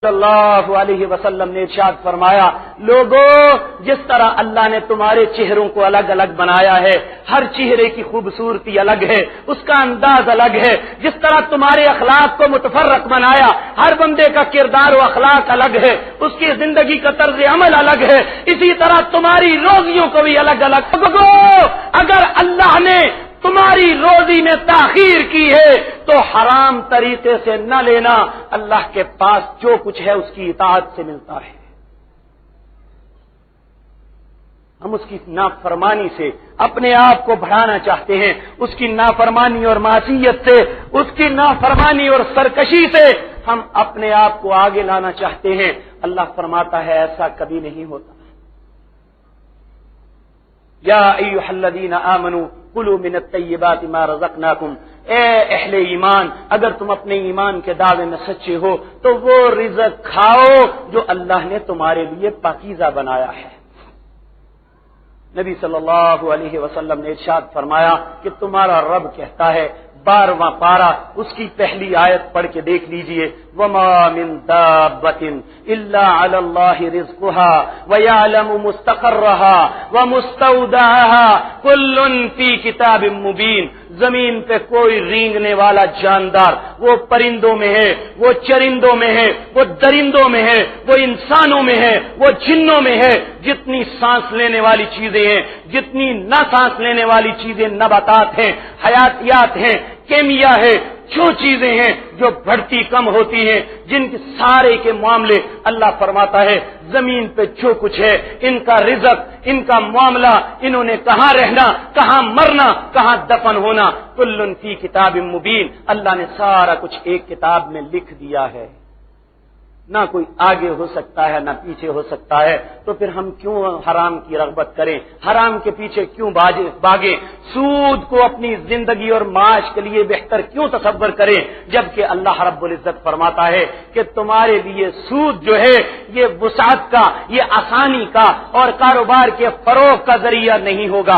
صلی اللہ علیہ وسلم نے ارشاد فرمایا، لوگوں جس طرح اللہ نے تمہارے چہروں کو الگ الگ بنایا ہے، ہر چہرے کی خوبصورتی الگ ہے، اس کا انداز الگ ہے، جس طرح تمہارے اخلاق کو متفرق بنایا، ہر بندے کا کردار و اخلاق الگ ہے، اس کی زندگی کا طرز عمل الگ ہے، اسی طرح تمہاری روزیوں کو بھی الگ الگ۔ اگر اللہ نے تمہاری روزی میں تاخیر کی ہے تو حرام طریقے سے نہ لینا، اللہ کے پاس جو کچھ ہے اس کی اطاعت سے ملتا ہے۔ ہم اس کی نافرمانی سے اپنے آپ کو بڑھانا چاہتے ہیں، اس کی نافرمانی اور معصیت سے، اس کی نافرمانی اور سرکشی سے ہم اپنے آپ کو آگے لانا چاہتے ہیں۔ اللہ فرماتا ہے ایسا کبھی نہیں ہوتا۔ یا ایھا الذین آمنوا کلوا من الطیبات ما رزقناکم، اے اہل ایمان اگر تم اپنے ایمان کے دعوے میں سچے ہو تو وہ رزق کھاؤ جو اللہ نے تمہارے لیے پاکیزہ بنایا ہے۔ نبی صلی اللہ علیہ وسلم نے ارشاد فرمایا کہ تمہارا رب کہتا ہے، 12واں پارہ اس کی پہلی آیت پڑھ کے دیکھ لیجئے، وما من دابۃ الا علی اللہ رزقها ويعلم مستقرها ومستودعها كل فی کتاب مبین۔ زمین پہ کوئی رینگنے والا جاندار، وہ پرندوں میں ہے، وہ چرندوں میں ہے، وہ درندوں میں ہے، وہ انسانوں میں ہے، وہ جنوں میں ہے، جتنی سانس لینے والی چیزیں ہیں، جتنی نہ سانس لینے والی چیزیں، نباتات ہیں، حیاتیات ہیں، کیمیا ہے، جو چیزیں ہیں جو بڑھتی کم ہوتی ہیں، جن کے سارے کے معاملے اللہ فرماتا ہے زمین پہ جو کچھ ہے، ان کا رزق، ان کا معاملہ، انہوں نے کہاں رہنا، کہاں مرنا، کہاں دفن ہونا، کل فی کتاب مبین، اللہ نے سارا کچھ ایک کتاب میں لکھ دیا ہے۔ نہ کوئی آگے ہو سکتا ہے نہ پیچھے ہو سکتا ہے، تو پھر ہم کیوں حرام کی رغبت کریں، حرام کے پیچھے کیوں بھاگیں، سود کو اپنی زندگی اور معاش کے لیے بہتر کیوں تصور کریں، جبکہ اللہ رب العزت فرماتا ہے کہ تمہارے لیے سود جو ہے یہ وسعت کا، یہ آسانی کا اور کاروبار کے فروغ کا ذریعہ نہیں ہوگا۔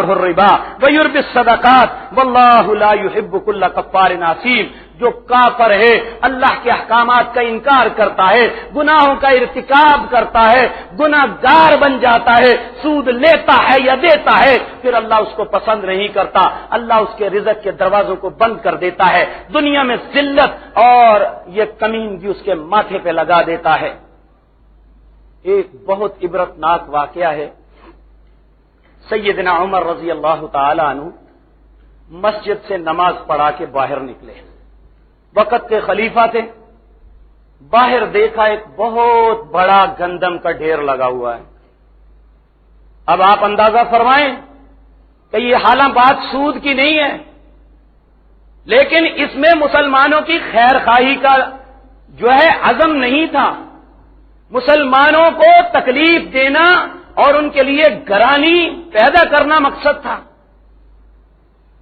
الربا ويربي الصدقات واللہ لا يحب كل کفار اثیم، جو کافر ہے، اللہ کے احکامات کا انکار کرتا ہے، گناہوں کا ارتکاب کرتا ہے، گناہ گار بن جاتا ہے، سود لیتا ہے یا دیتا ہے، پھر اللہ اس کو پسند نہیں کرتا، اللہ اس کے رزق کے دروازوں کو بند کر دیتا ہے، دنیا میں ذلت اور یہ کمینگی اس کے ماتھے پہ لگا دیتا ہے۔ ایک بہت عبرتناک واقعہ ہے، سیدنا عمر رضی اللہ تعالی عنہ مسجد سے نماز پڑھا کے باہر نکلے، وقت کے خلیفہ تھے، باہر دیکھا ایک بہت بڑا گندم کا ڈھیر لگا ہوا ہے۔ اب آپ اندازہ فرمائیں کہ یہ حالانکہ بات سود کی نہیں ہے، لیکن اس میں مسلمانوں کی خیر خواہی کا جو ہے عزم نہیں تھا، مسلمانوں کو تکلیف دینا اور ان کے لیے گرانی پیدا کرنا مقصد تھا۔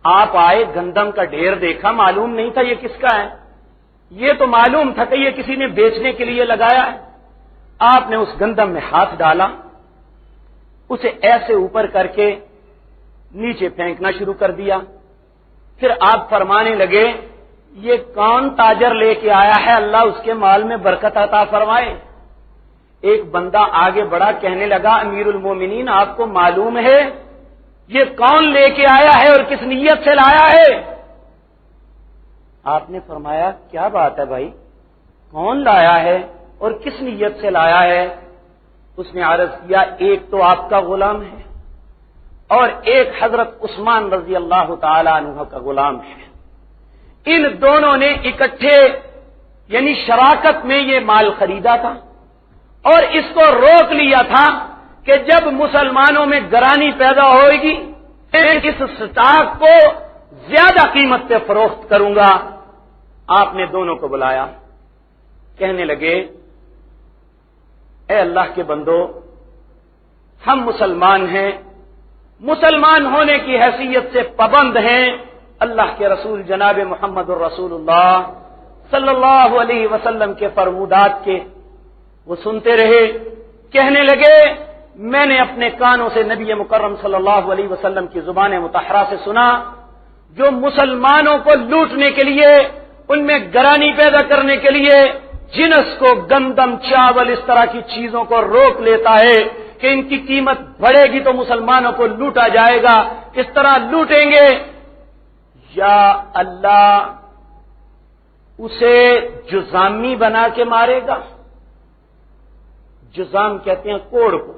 آپ آئے، گندم کا ڈھیر دیکھا، معلوم نہیں تھا یہ کس کا ہے، یہ تو معلوم تھا کہ یہ کسی نے بیچنے کے لیے لگایا ہے۔ آپ نے اس گندم میں ہاتھ ڈالا، اسے ایسے اوپر کر کے نیچے پھینکنا شروع کر دیا، پھر آپ فرمانے لگے یہ کون تاجر لے کے آیا ہے، اللہ اس کے مال میں برکت عطا فرمائے۔ ایک بندہ آگے بڑھا، کہنے لگا امیر المومنین آپ کو معلوم ہے یہ کون لے کے آیا ہے اور کس نیت سے لایا ہے؟ آپ نے فرمایا کیا بات ہے بھائی، کون لایا ہے اور کس نیت سے لایا ہے؟ اس نے عرض کیا ایک تو آپ کا غلام ہے اور ایک حضرت عثمان رضی اللہ تعالی عنہ کا غلام ہے، ان دونوں نے اکٹھے یعنی شراکت میں یہ مال خریدا تھا اور اس کو روک لیا تھا کہ جب مسلمانوں میں گرانی پیدا ہوئے گی اس سٹاک کو زیادہ قیمت پہ فروخت کروں گا۔ آپ نے دونوں کو بلایا، کہنے لگے اے اللہ کے بندو، ہم مسلمان ہیں، مسلمان ہونے کی حیثیت سے پابند ہیں اللہ کے رسول جناب محمد الرسول اللہ صلی اللہ علیہ وسلم کے فرمودات کے۔ وہ سنتے رہے، کہنے لگے میں نے اپنے کانوں سے نبی مکرم صلی اللہ علیہ وسلم کی زبان مطہرہ سے سنا جو مسلمانوں کو لوٹنے کے لیے، ان میں گرانی پیدا کرنے کے لیے جنس کو، گندم، چاول، اس طرح کی چیزوں کو روک لیتا ہے کہ ان کی قیمت بڑھے گی تو مسلمانوں کو لوٹا جائے گا، اس طرح لوٹیں گے، یا اللہ اسے جزامی بنا کے مارے گا؟ جزام کہتے ہیں کوڑ کو۔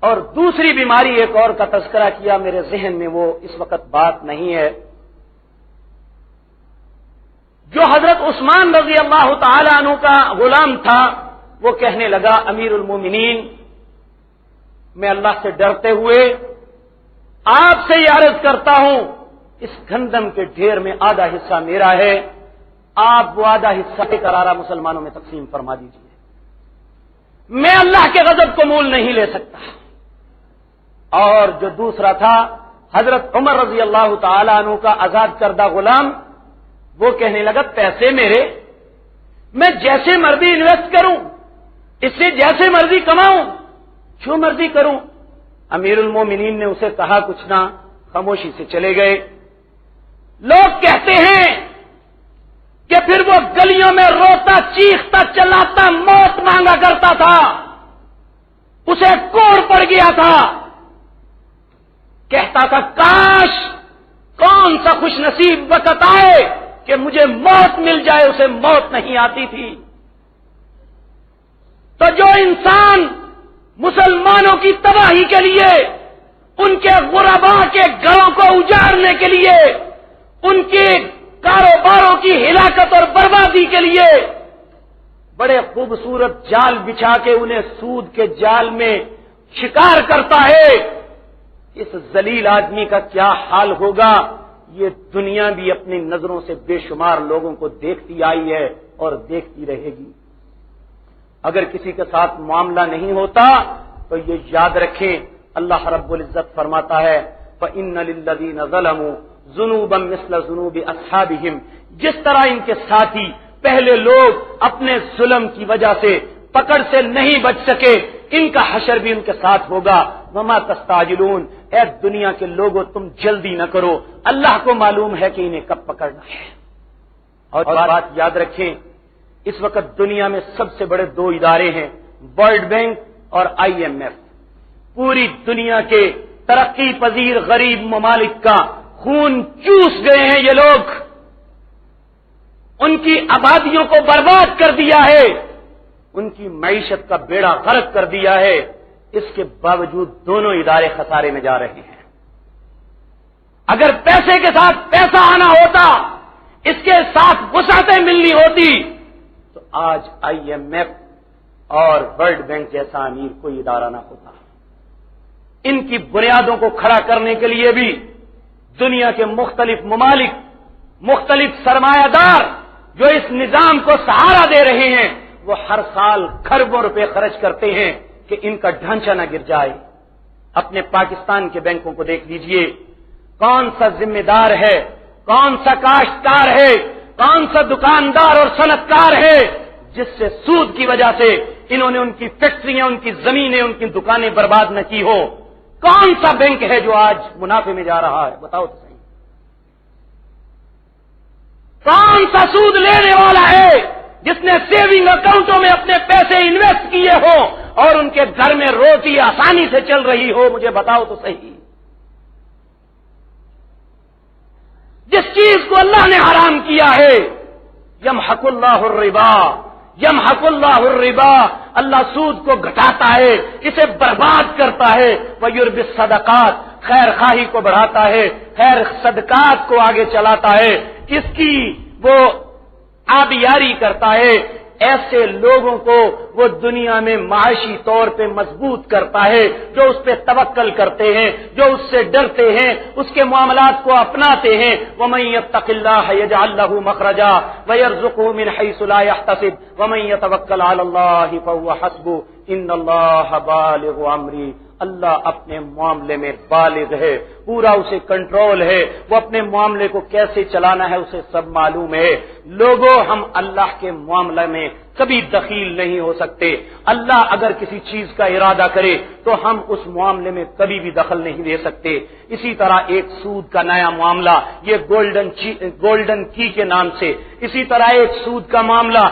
اور دوسری بیماری ایک اور کا تذکرہ کیا، میرے ذہن میں وہ اس وقت بات نہیں ہے، جو حضرت عثمان رضی اللہ تعالی عنہ کا غلام تھا، وہ کہنے لگا امیر المومنین، میں اللہ سے ڈرتے ہوئے آپ سے یہ عرض کرتا ہوں، اس گندم کے ڈھیر میں آدھا حصہ میرا ہے، آپ وہ آدھا حصہ قرارہ مسلمانوں میں تقسیم فرما دیجیے، میں اللہ کے غضب کو مول نہیں لے سکتا۔ اور جو دوسرا تھا حضرت عمر رضی اللہ تعالی عنہ کا آزاد کردہ غلام، وہ کہنے لگا پیسے میرے، میں جیسے مرضی انویسٹ کروں، اس سے جیسے مرضی کماؤں، جو مرضی کروں۔ امیر المومنین نے اسے کہا کچھ نہ، خاموشی سے چلے گئے۔ لوگ کہتے ہیں کہ پھر وہ گلیوں میں روتا، چیختا، چلاتا، موت مانگا کرتا تھا، اسے کوڑ پڑ گیا تھا، کہتا تھا کاش کون سا خوش نصیب وقت آئے کہ مجھے موت مل جائے، اسے موت نہیں آتی تھی۔ تو جو انسان مسلمانوں کی تباہی کے لیے، ان کے غرباء کے گھروں کو اجاڑنے کے لیے، ان کے کاروباروں کی ہلاکت اور بربادی کے لیے بڑے خوبصورت جال بچھا کے انہیں سود کے جال میں شکار کرتا ہے، اس ذلیل آدمی کا کیا حال ہوگا؟ یہ دنیا بھی اپنی نظروں سے بے شمار لوگوں کو دیکھتی آئی ہے اور دیکھتی رہے گی۔ اگر کسی کے ساتھ معاملہ نہیں ہوتا تو یہ یاد رکھیں، اللہ رب العزت فرماتا ہے فَإِنَّ لِلَّذِينَ ظَلَمُوا ذُنُوبًا مِثْلَ ذُنُوبِ أَصْحَابِهِمْ، جس طرح ان کے ساتھی پہلے لوگ اپنے ظلم کی وجہ سے پکڑ سے نہیں بچ سکے، ان کا حشر بھی ان کے ساتھ ہوگا۔ وَمَا تَسْتَعْجِلُونَ، اے دنیا کے لوگوں تم جلدی نہ کرو، اللہ کو معلوم ہے کہ انہیں کب پکڑنا ہے۔ اور بات یاد رکھیں، اس وقت دنیا میں سب سے بڑے دو ادارے ہیں، ورلڈ بینک اور IMF۔ پوری دنیا کے ترقی پذیر غریب ممالک کا خون چوس گئے ہیں یہ لوگ، ان کی آبادیوں کو برباد کر دیا ہے، ان کی معیشت کا بیڑا غرق کر دیا ہے، اس کے باوجود دونوں ادارے خسارے میں جا رہے ہیں۔ اگر پیسے کے ساتھ پیسہ آنا ہوتا، اس کے ساتھ وسعتیں ملنی ہوتی، تو آج IMF اور ورلڈ بینک جیسا امیر کوئی ادارہ نہ ہوتا۔ ان کی بنیادوں کو کھڑا کرنے کے لیے بھی دنیا کے مختلف ممالک، مختلف سرمایہ دار جو اس نظام کو سہارا دے رہے ہیں، وہ ہر سال کھربوں روپے خرچ کرتے ہیں کہ ان کا ڈھانچہ نہ گر جائے۔ اپنے پاکستان کے بینکوں کو دیکھ لیجئے، کون سا ذمہ دار ہے، کون سا کاشتکار ہے، کون سا دکاندار اور صنعتکار ہے جس سے سود کی وجہ سے انہوں نے ان کی فیکٹریاں، ان کی زمینیں، ان کی دکانیں برباد نہ کی ہو؟ کون سا بینک ہے جو آج منافع میں جا رہا ہے؟ بتاؤ تو صحیح۔ کون سا سود لینے والا ہے جس نے سیونگ اکاؤنٹوں میں اپنے پیسے انویسٹ کیے ہوں اور ان کے گھر میں روٹی آسانی سے چل رہی ہو؟ مجھے بتاؤ تو صحیح۔ جس چیز کو اللہ نے حرام کیا ہے، یمحق اللہ الربا، یمحق اللہ الربا، اللہ سود کو گھٹاتا ہے، اسے برباد کرتا ہے، ویربی الصدقات، خیر خواہی کو بڑھاتا ہے، خیر صدقات کو آگے چلاتا ہے، اس کی وہ آبیاری کرتا ہے، ایسے لوگوں کو وہ دنیا میں معاشی طور پہ مضبوط کرتا ہے جو اس پہ توکل کرتے ہیں، جو اس سے ڈرتے ہیں، اس کے معاملات کو اپناتے ہیں۔ وَمَن يَتَّقِ اللَّهَ يَجْعَل لَّهُ مَخْرَجًا وَيَرْزُقْهُ مِنْ حَيْثُ لَا يَحْتَسِبُ وَمَن يَتَوَكَّلْ عَلَى اللَّهِ فَهُوَ حَسْبُهُ إِنَّ اللَّهَ بَالِغُ أَمْرِهِ اللہ اپنے معاملے میں بالغ ہے، پورا اسے کنٹرول ہے، وہ اپنے معاملے کو کیسے چلانا ہے اسے سب معلوم ہے۔ لوگوں، ہم اللہ کے معاملے میں کبھی دخیل نہیں ہو سکتے۔ اللہ اگر کسی چیز کا ارادہ کرے تو ہم اس معاملے میں کبھی بھی دخل نہیں دے سکتے۔ اسی طرح ایک سود کا نیا معاملہ، یہ گولڈن کی کے نام سے، اسی طرح ایک سود کا معاملہ